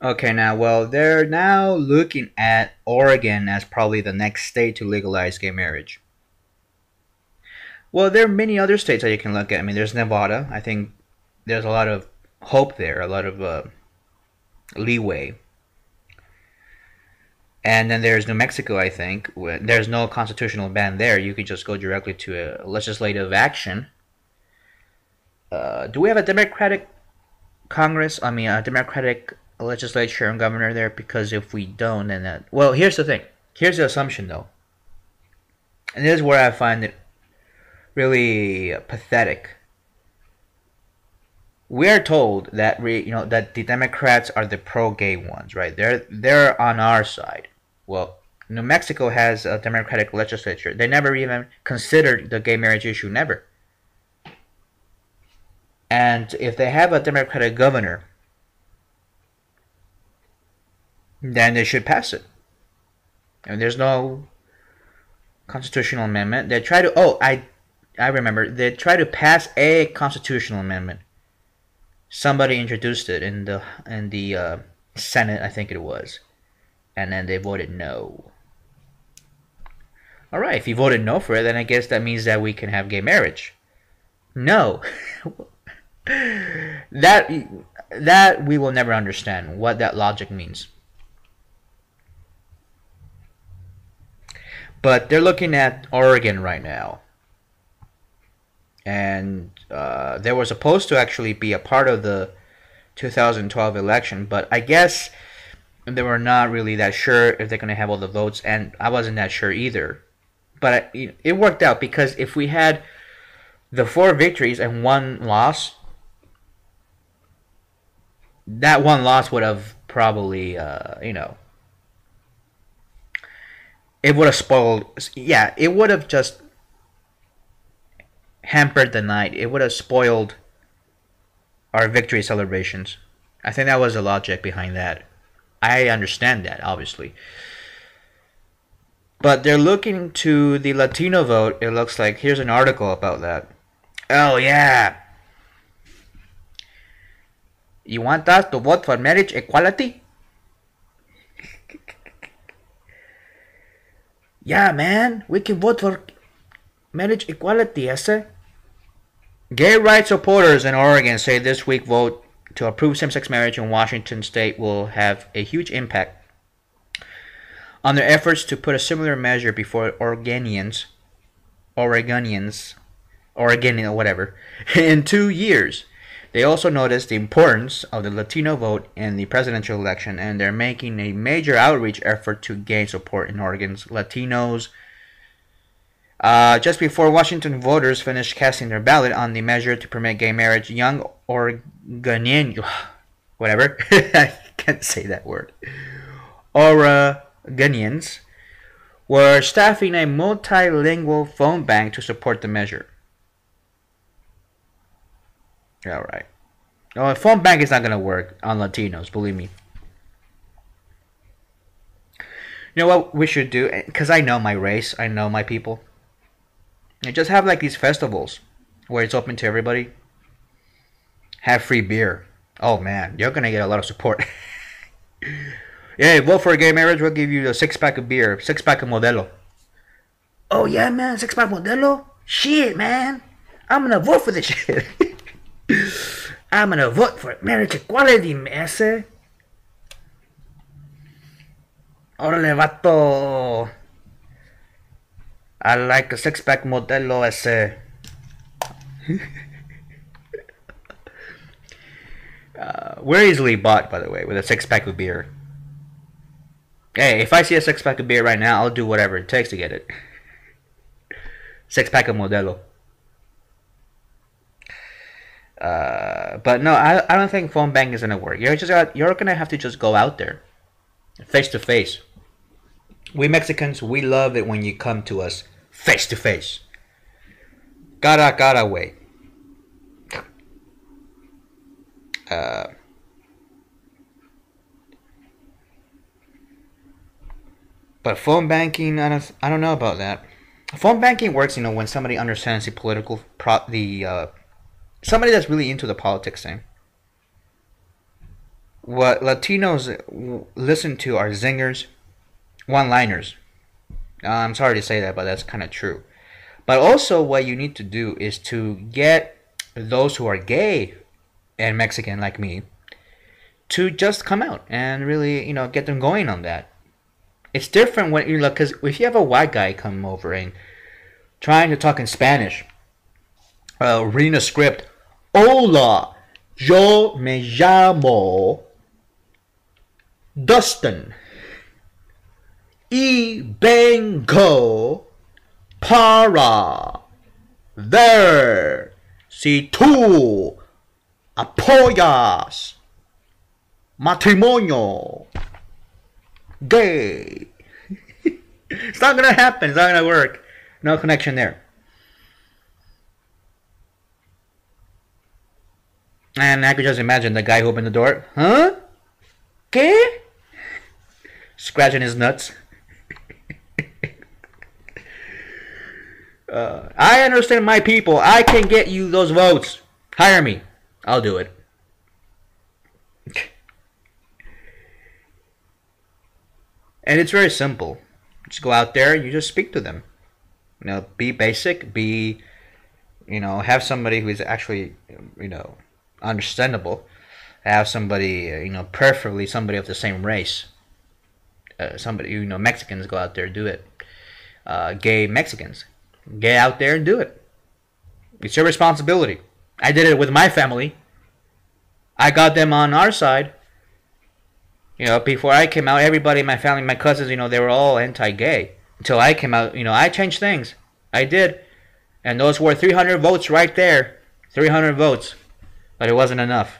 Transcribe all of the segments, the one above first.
Okay, now, well, they're now looking at Oregon as probably the next state to legalize gay marriage. Well, there are many other states that you can look at. I mean, there's Nevada. I think there's a lot of hope there, a lot of leeway. And then there's New Mexico, I think. There's no constitutional ban there. You could just go directly to a legislative action. Do we have a Democratic Congress? I mean, a Democratic legislature and governor there? Because if we don't, then that. Well, here's the thing. Here's the assumption, though. And this is where I find it really pathetic. We are told that that the Democrats are the pro-gay ones, right? They're on our side. Well, New Mexico has a Democratic legislature. They never even considered the gay marriage issue, never. And if they have a Democratic governor, then they should pass it. And there's no constitutional amendment. They try to. Oh, I remember. They try to pass a constitutional amendment. Somebody introduced it in the Senate, I think it was, and then they voted no. All right, if you voted no for it, then I guess that means that we can have gay marriage. No, that we will never understand what that logic means. But they're looking at Oregon right now, and they were supposed to actually be a part of the 2012 election, but I guess they were not really that sure if they're going to have all the votes, and I wasn't that sure either. But it worked out, because if we had the 4 victories and 1 loss, that 1 loss would have probably, it would have spoiled. Yeah, it would have just hampered the night. It would have spoiled our victory celebrations. I think that was the logic behind that. I understand that, obviously. But they're looking to the Latino vote, it looks like. Here's an article about that. Oh, yeah. You want us to vote for marriage equality? Yeah, man. We can vote for marriage equality, I say. Gay rights supporters in Oregon say this week vote to approve same-sex marriage in Washington state will have a huge impact on their efforts to put a similar measure before Oregonians, Oregon, whatever, in 2 years. They also noticed the importance of the Latino vote in the presidential election, and they're making a major outreach effort to gain support in Oregon's Latinos. Just before Washington voters finished casting their ballot on the measure to permit gay marriage, young Oregonians, whatever, I can't say that word, Oregonians were staffing a multilingual phone bank to support the measure. Alright. No, a phone bank is not going to work on Latinos, believe me. You know what we should do? Because I know my race, I know my people. You just have like these festivals where it's open to everybody. Have free beer. Oh man, you're going to get a lot of support. Yeah, vote for gay marriage, we'll give you a 6-pack of beer. 6-pack of Modelo. Oh yeah, man, 6-pack Modelo? Shit, man. I'm going to vote for this shit. I'm gonna vote for marriage equality, ese. Órale, vato. I like a 6-pack Modelo, ese. We're easily bought, by the way, with a 6-pack of beer. Hey, if I see a 6-pack of beer right now, I'll do whatever it takes to get it. 6-pack of Modelo. But no, I don't think phone banking is gonna work. You're gonna have to just go out there, face to face. We Mexicans, we love it when you come to us face to face. Cara way. But phone banking, I don't know about that. Phone banking works, when somebody understands the political somebody that's really into the politics thing. what Latinos listen to are zingers, one-liners. I'm sorry to say that, but that's kind of true. But also, what you need to do is to get those who are gay and Mexican like me to just come out and really, get them going on that. It's different when you look, because if you have a white guy come over and trying to talk in Spanish, reading a script, Hola, yo me llamo Dustin y vengo para ver si tú apoyas matrimonio gay. It's not gonna happen. It's not gonna work. No connection there. And I could just imagine the guy who opened the door. Huh? ¿Qué? Scratching his nuts. I understand my people. I can get you those votes. Hire me. I'll do it. And it's very simple. Just go out there and you just speak to them. Be basic. Have somebody who is actually, understandable. Have somebody, preferably somebody of the same race. Somebody, Mexicans go out there and do it. Gay Mexicans. Get out there and do it. It's your responsibility. I did it with my family. I got them on our side. Before I came out, everybody in my family, my cousins, they were all anti-gay. Until I came out, I changed things. I did. And those were 300 votes right there. 300 votes. But it wasn't enough.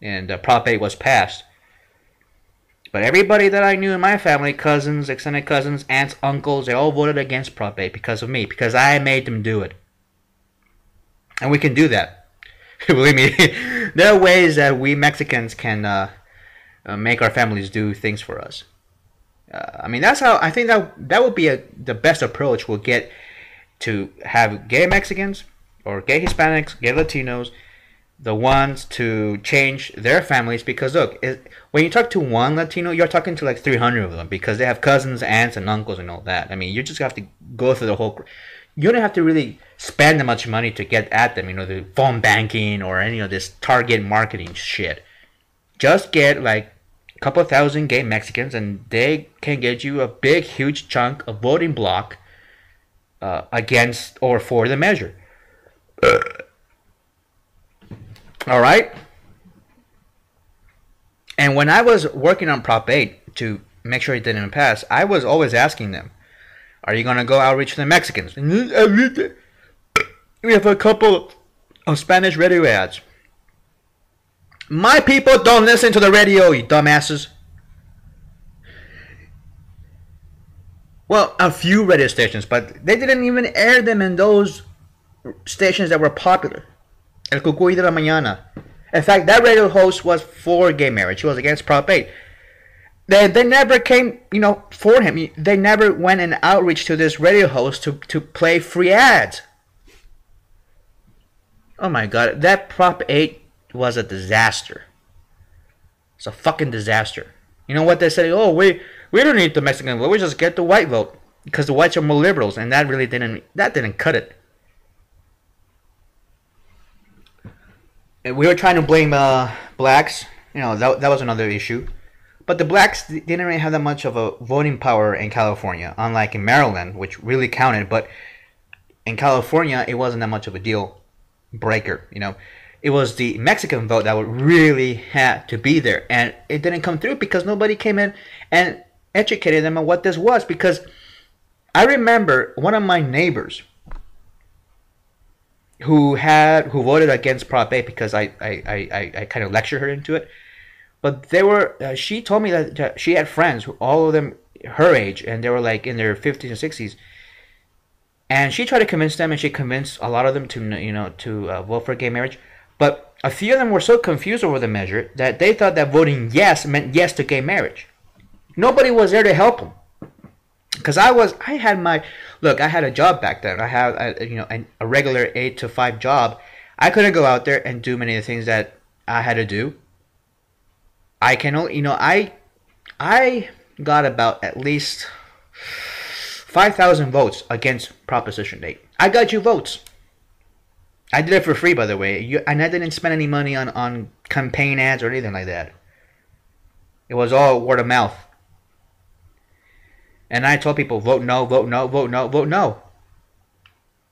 And Prop 8 was passed. But everybody that I knew in my family, cousins, extended cousins, aunts, uncles, they all voted against Prop 8 because of me. Because I made them do it. And we can do that. Believe me, there are ways that we Mexicans can make our families do things for us. That's how I think that would be the best approach we'll get to have gay Mexicans or gay Hispanics, gay Latinos, the ones to change their families. Because look, when you talk to one Latino, you're talking to like 300 of them because they have cousins, aunts, and uncles and all that. You just have to go through the whole. You don't have to really spend that much money to get at them. The phone banking or any of this target marketing shit. Just get like a couple thousand gay Mexicans, and they can get you a big, huge chunk of voting block against or for the measure. All right. And when I was working on Prop 8 to make sure it didn't pass, I was always asking them, are you going to go outreach to the Mexicans? We have a couple of Spanish radio ads. My people don't listen to the radio, you dumbasses. Well, a few radio stations, but they didn't even air them in those stations that were popular. El Cucuy de la Mañana. In fact, that radio host was for gay marriage. He was against Prop 8. They never came, for him. They never went and outreach to this radio host to play free ads. Oh my God, that Prop 8 was a disaster. It's a fucking disaster. You know what they said? Oh, we don't need the Mexican vote. We just get the white vote because the whites are more liberals, and that really didn't cut it. And we were trying to blame blacks. That was another issue. But the blacks didn't really have that much of a voting power in California, unlike in Maryland, which really counted. But in California, it wasn't that much of a deal breaker. It was the Mexican vote that would really had to be there, and it didn't come through because nobody came in and educated them on what this was. Because I remember one of my neighbors who voted against Prop 8 because I kind of lectured her into it. But she told me that she had friends, all of them her age, and they were like in their 50s and 60s. And she tried to convince them, and she convinced a lot of them to vote for gay marriage. But a few of them were so confused over the measure that they thought that voting yes meant yes to gay marriage. Nobody was there to help them. Because I had a job back then. I had a regular 8 to 5 job. I couldn't go out there and do many of the things that I had to do. I can only, I got about at least 5,000 votes against Proposition 8. I got you votes. I did it for free, by the way, and I didn't spend any money on campaign ads or anything like that. It was all word of mouth. And I told people, vote no, vote no, vote no, vote no.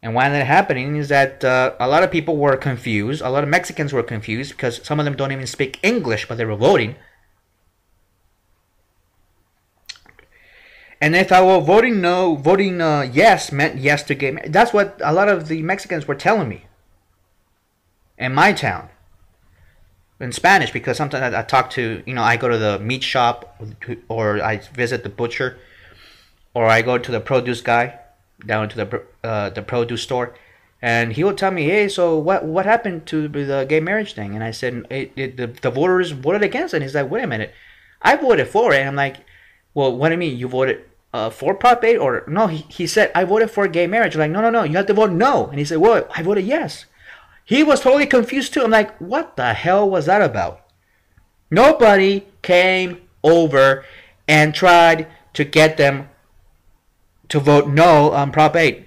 And why that happening is that a lot of people were confused. A lot of Mexicans were confused because some of them don't even speak English, but they were voting. And they thought, well, voting no, voting yes meant yes to gay marriage. That's what a lot of the Mexicans were telling me in my town. In Spanish, because sometimes I talk to, I go to the meat shop, or I visit the butcher, or I go to the produce guy down to the produce store, and he will tell me, hey, so what happened to the gay marriage thing? And I said, the voters voted against it. And he's like, wait a minute, I voted for it. And I'm like, well, what do you mean? You voted for Prop 8? Or no, he said, I voted for gay marriage. I'm like, no, you have to vote no. And he said, well, I voted yes. He was totally confused too. I'm like, what the hell was that about? Nobody came over and tried to get them to vote no on Prop 8.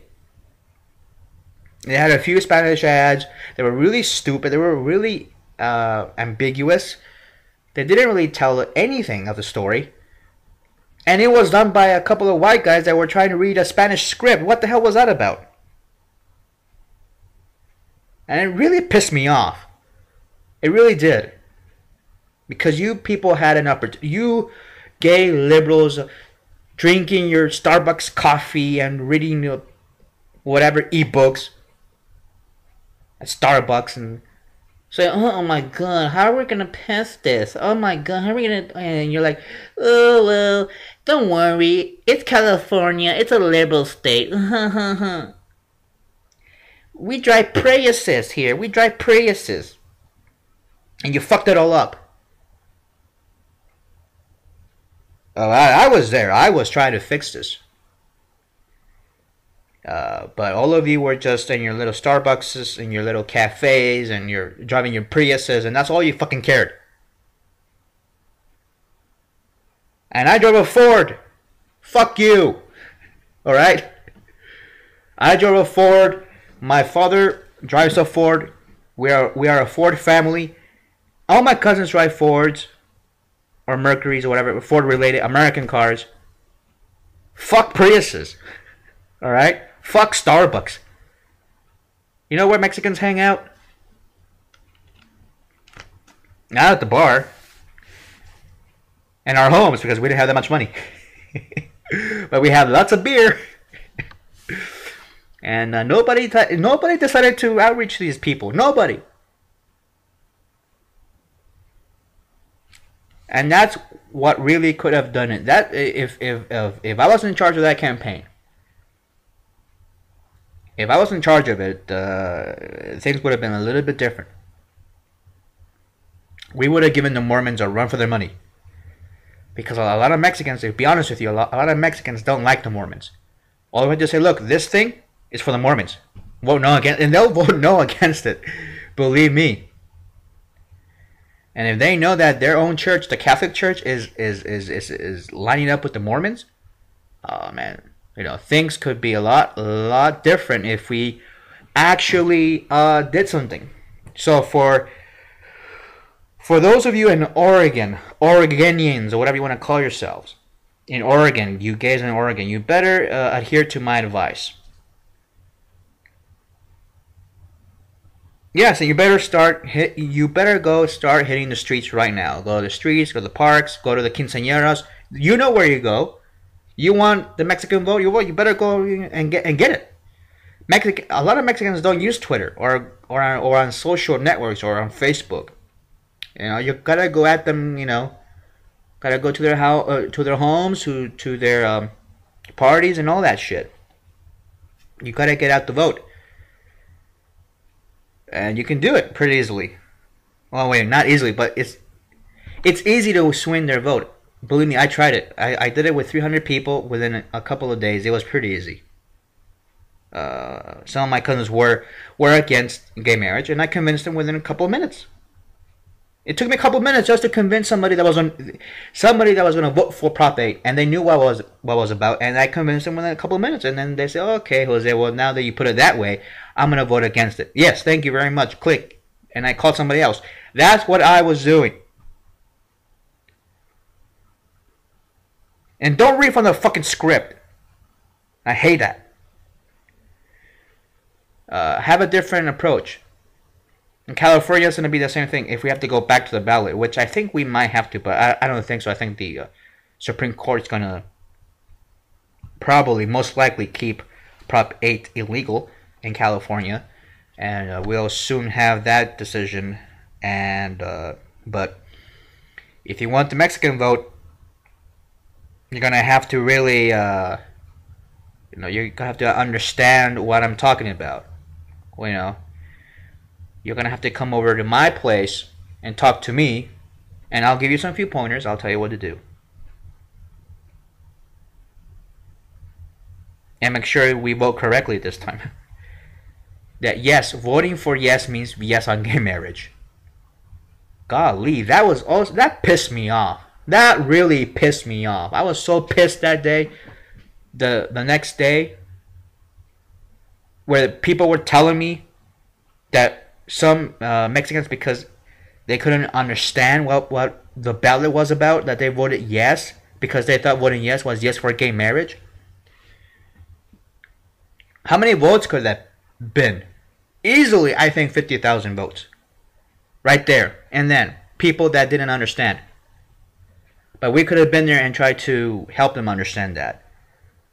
They had a few Spanish ads. They were really stupid. They were really ambiguous. They didn't really tell anything of the story. And it was done by a couple of white guys that were trying to read a Spanish script. What the hell was that about? And it really pissed me off. It really did. Because you people had an opportunity. You gay liberals drinking your Starbucks coffee and reading whatever ebooks at Starbucks and say, oh my god, how are we going to pass this? Oh my god, how are we going to... And you're like, oh well, don't worry. It's California. It's a liberal state. We drive Priuses here. We drive Priuses. And you fucked it all up. Oh, I was there. I was trying to fix this. But all of you were just in your little Starbucks, in your little cafes, and you're driving your Priuses, and that's all you fucking cared. And I drove a Ford. Fuck you. Alright? I drove a Ford. My father drives a Ford. We are a Ford family. All my cousins drive Fords or Mercurys or whatever, Ford related American cars. Fuck Priuses. Alright? Fuck Starbucks. You know where Mexicans hang out? Not at the bar. In our homes, because we didn't have that much money. But we have lots of beer. And nobody decided to outreach these people. Nobody. And that's what really could have done it. That if I was in charge of that campaign, if I was in charge of it, things would have been a little bit different. We would have given the Mormons a run for their money. Because a lot of Mexicans, to be honest with you, a lot of Mexicans don't like the Mormons. All the way to say, look, this thing is for the Mormons. Vote no against, and they'll vote no against it. Believe me. And if they know that their own church, the Catholic Church, is lining up with the Mormons, oh man, things could be a lot different if we actually did something. So for those of you in Oregon, Oregonians, or whatever you want to call yourselves, in Oregon, you guys in Oregon, you better adhere to my advice. Yeah, so you better go start hitting the streets right now. Go to the streets, go to the parks, go to the quinceañeras. You know where you go. You want the Mexican vote, you better go and get it. A lot of Mexicans don't use Twitter or on social networks or on Facebook. You gotta go at them. Gotta go to their homes, to their parties and all that shit. You gotta get out the vote. And you can do it pretty easily. Well, wait, not easily, but it's easy to swing their vote. Believe me, I tried it. I did it with 300 people within a couple of days. It was pretty easy. Some of my cousins were against gay marriage, and I convinced them within a couple of minutes. It took me a couple of minutes just to convince somebody that was going to vote for Prop 8, and they knew what was about, and I convinced them within a couple of minutes, and then they said, "Okay, Jose, well now that you put it that way, I'm going to vote against it." Yes, thank you very much. Click, and I called somebody else. That's what I was doing. And don't read from the fucking script. I hate that. Have a different approach. In California, it's going to be the same thing if we have to go back to the ballot, which I think we might have to, but I don't think so. I think the Supreme Court's going to probably, most likely, keep Prop 8 illegal in California, and we'll soon have that decision. And but if you want the Mexican vote, you're going to have to really, you're going to have to understand what I'm talking about. You're going to have to come over to my place and talk to me, and I'll give you some few pointers. I'll tell you what to do. And make sure we vote correctly this time. That yes, voting for yes means yes on gay marriage. Golly, that pissed me off. That really pissed me off. I was so pissed that day. The next day, where people were telling me that some Mexicans, because they couldn't understand what the ballot was about, that they voted yes because they thought voting yes was yes for gay marriage. How many votes could that been? Easily, I think 50,000 votes. Right there. And then, people that didn't understand. But we could have been there and tried to help them understand that.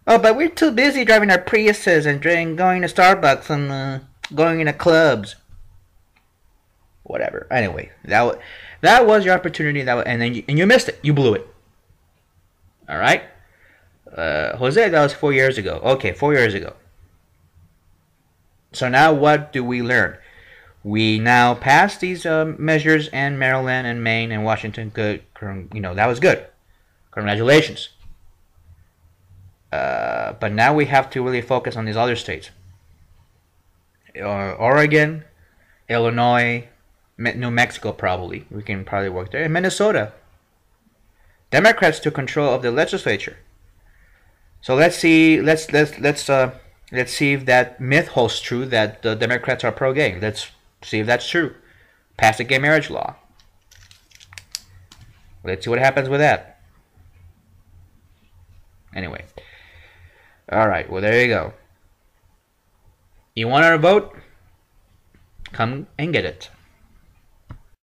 Oh, but we're too busy driving our Priuses and going to Starbucks and going into clubs. Whatever. Anyway, that was your opportunity. And you missed it. You blew it. All right? Jose, that was 4 years ago. Okay, 4 years ago. So now what do we learn? We now passed these measures in Maryland and Maine and Washington. Good. That was good. Congratulations. But now we have to really focus on these other states. Oregon, Illinois, New Mexico probably. We can probably work there. And Minnesota. Democrats took control of the legislature. So let's see. Let's see if that myth holds true that the Democrats are pro-gay. Let's see if that's true. Pass the gay marriage law. Let's see what happens with that. Anyway. Alright, well there you go. You want our vote? Come and get it.